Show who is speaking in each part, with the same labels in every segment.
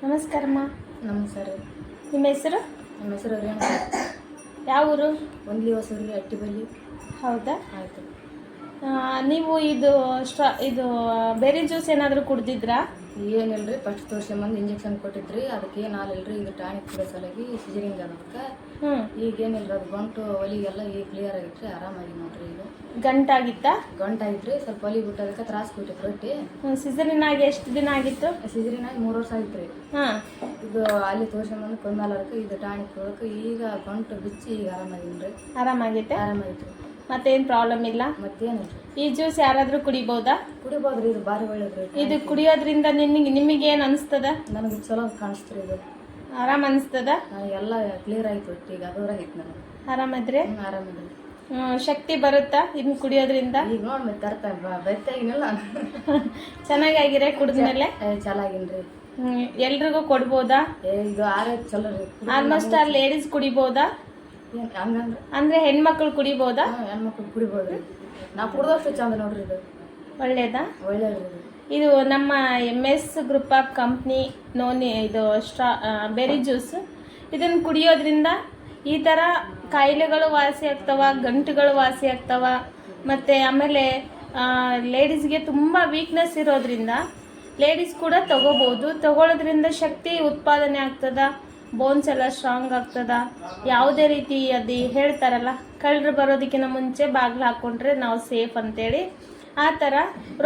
Speaker 1: ನಮಸ್ಕಾರಮ್ಮ.
Speaker 2: ನಮಸ್ಕಾರ.
Speaker 1: ನಿಮ್ಮ ಹೆಸರು?
Speaker 2: ನಮ್ಮ ಹೆಸರು ರೇಣುಕಾ.
Speaker 1: ಯಾವ ಊರು?
Speaker 2: ಒಂದ್ಲಿ ಹೊಸೂರು, ಅಟ್ಟಿಬಲ್ಲಿ.
Speaker 1: ಹೌದಾ?
Speaker 2: ಆಯಿತು.
Speaker 1: ನೀವು ಇದು ಬೇರೆ ಜ್ಯೂಸ್ ಏನಾದರೂ ಕುಡ್ದಿದ್ರಾ?
Speaker 2: ಏನಿಲ್ಲ ರೀ, ಫಸ್ಟ್ ತೋರ್ಸ್ಕೊಂಬಂದು ಇಂಜೆಕ್ಷನ್ ಕೊಟ್ಟಿದ್ರಿ. ಅದಕ್ಕೆ ಏನು ಹಾಲಿಲ್ಲ ರೀ. ಇದು ಟಾನಿಕ್ ಕುಡಿಯೋ ಸಲುವಾಗಿ ಸಿಜರಿಂಗ್ ಅದಕ್ಕೆ. ಈಗೇನಿಲ್ಲ, ಅದು ಗಂಟು ಒಲಿಗೆಲ್ಲ ಈಗ ಕ್ಲಿಯರ್ ಆಗಿತ್ತು ರೀ, ಆರಾಮಾಗಿ ನೋಡ್ರಿ. ಈಗ
Speaker 1: ಗಂಟಾಗಿತ್ತಾ?
Speaker 2: ಗಂಟಾಗಿತ್ತು ರೀ, ಸ್ವಲ್ಪ ಒಲಿ ಬಿಟ್ಟೋದಕ್ಕೆ ತ್ರಾಸ ಕೊಟ್ಟಿತ್ತು ರೊಟ್ಟಿ.
Speaker 1: ಸಿಜರಿನ್ ಆಗಿ ಎಷ್ಟು ದಿನ ಆಗಿತ್ತು?
Speaker 2: ಸಿಜರಿನ್ ಆಗಿ 3 ವರ್ಷ ಆಗಿತ್ತು ರೀ. ಇದು ಅಲ್ಲಿ ತೋರ್ಸ್ಕೊಂಬಂದು ಕೊಂದಾಲಕ್ಕೆ ಇದು ಟಾನಿಕ್ ಕೊಡೋಕೆ ಈಗ ಗಂಟು ಬಿಚ್ಚಿ ಈಗ ಆರಾಮಾಗಿಲ್ಲ ರೀ.
Speaker 1: ಆರಾಮಾಗೈತೆ?
Speaker 2: ಆರಾಮಾಗಿತ್ತು ರೀ.
Speaker 1: ಮತ್ತೇನು ಪ್ರಾಬ್ಲಮ್ ಇಲ್ಲ?
Speaker 2: ಮತ್ತೇನಿಲ್ಲ.
Speaker 1: ಈ ಜ್ಯೂಸ್ ಯಾರಾದರೂ ಕುಡಿಬೋದಾ?
Speaker 2: ಕುಡಿಬೋದು ರೀ, ಇದು ಭಾರಿ ಒಳ್ಳೇದು ರೀ.
Speaker 1: ಇದು ಕುಡಿಯೋದ್ರಿಂದ ನಿಮಗೇನು ಅನಿಸ್ತದ?
Speaker 2: ನನಗೆ ಚಲೋ ಕಾಣಿಸ್ತು ರೀ. ಇದು
Speaker 1: ಆರಾಮ್ ಅನಿಸ್ತದ?
Speaker 2: ಎಲ್ಲ ಕ್ಲಿಯರ್ ಆಯ್ತು ಒಟ್ಟು. ಈಗ ಅದೂರಾಗಿತ್ತು ನನಗೆ.
Speaker 1: ಆರಾಮದ್ರಿ?
Speaker 2: ಆರಾಮಿಲ್ಲ.
Speaker 1: ಶಕ್ತಿ ಬರುತ್ತಾ ಇದನ್ನ ಕುಡಿಯೋದ್ರಿಂದ?
Speaker 2: ಈಗ ನೋಡಿ ಮತ್ತೆ ತರ್ತಾ ಬೈತಾಗಿನಲ್ಲ.
Speaker 1: ಚೆನ್ನಾಗಾಗಿರೇ ಕುಡಿದ್ಮೇಲೆ?
Speaker 2: ಚೆನ್ನಾಗಿನ್ರಿ.
Speaker 1: ಎಲ್ರಿಗೂ ಕೊಡ್ಬೋದಾ?
Speaker 2: ಇದು ಆರೋಗ್ಯ ಚಲೋ ರೀ.
Speaker 1: ಆಲ್ಮೋಸ್ಟ್ ಆ ಲೇಡೀಸ್ ಕುಡಿಬೋದಾ?
Speaker 2: ಹಂಗಂದ್ರೆ
Speaker 1: ಅಂದ್ರೆ ಹೆಣ್ಮಕ್ಳು ಕುಡಿಬೋದಾ?
Speaker 2: ಹೆಣ್ಮಕ್ಳು ಕುಡಿಬೋದು ರೀ. ನಾವು ಕುಡ್ದಷ್ಟು ಚಂದ ನೋಡ್ರಿ. ಇದು
Speaker 1: ಒಳ್ಳೇದಾ?
Speaker 2: ಒಳ್ಳೇದು.
Speaker 1: ಇದು ನಮ್ಮ MS ಗ್ರೂಪ್ ಆಫ್ ಕಂಪ್ನಿ ಇದು ಬೆರಿ ಜ್ಯೂಸ್. ಇದನ್ನು ಕುಡಿಯೋದ್ರಿಂದ ಈ ಥರ ಕಾಯಿಲೆಗಳು ವಾಸಿ ಆಗ್ತವ, ಗಂಟುಗಳು ವಾಸಿ ಆಗ್ತವ. ಮತ್ತು ಆಮೇಲೆ ಲೇಡೀಸ್ಗೆ ತುಂಬ ವೀಕ್ನೆಸ್ ಇರೋದ್ರಿಂದ ಲೇಡೀಸ್ ಕೂಡ ತಗೋಬೋದು. ತಗೊಳ್ಳೋದ್ರಿಂದ ಶಕ್ತಿ ಉತ್ಪಾದನೆ ಆಗ್ತದ, ಬೋನ್ಸ್ ಎಲ್ಲ ಸ್ಟ್ರಾಂಗ್ ಆಗ್ತದ. ಯಾವುದೇ ರೀತಿ ಅದು ಹೇಳ್ತಾರಲ್ಲ, ಕಳ್ಳರು ಬರೋದಕ್ಕಿಂತ ಮುಂಚೆ ಬಾಗಿಲು ಹಾಕ್ಕೊಂಡ್ರೆ ನಾವು ಸೇಫ್ ಅಂತೇಳಿ, ಆ ಥರ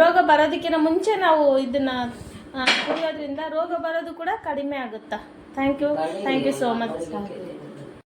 Speaker 1: ರೋಗ ಬರೋದಕ್ಕಿಂತ ಮುಂಚೆ ನಾವು ಇದನ್ನು ಕುಡಿಯೋದ್ರಿಂದ ರೋಗ ಬರೋದು ಕೂಡ ಕಡಿಮೆ ಆಗುತ್ತಾ. Thank you so much.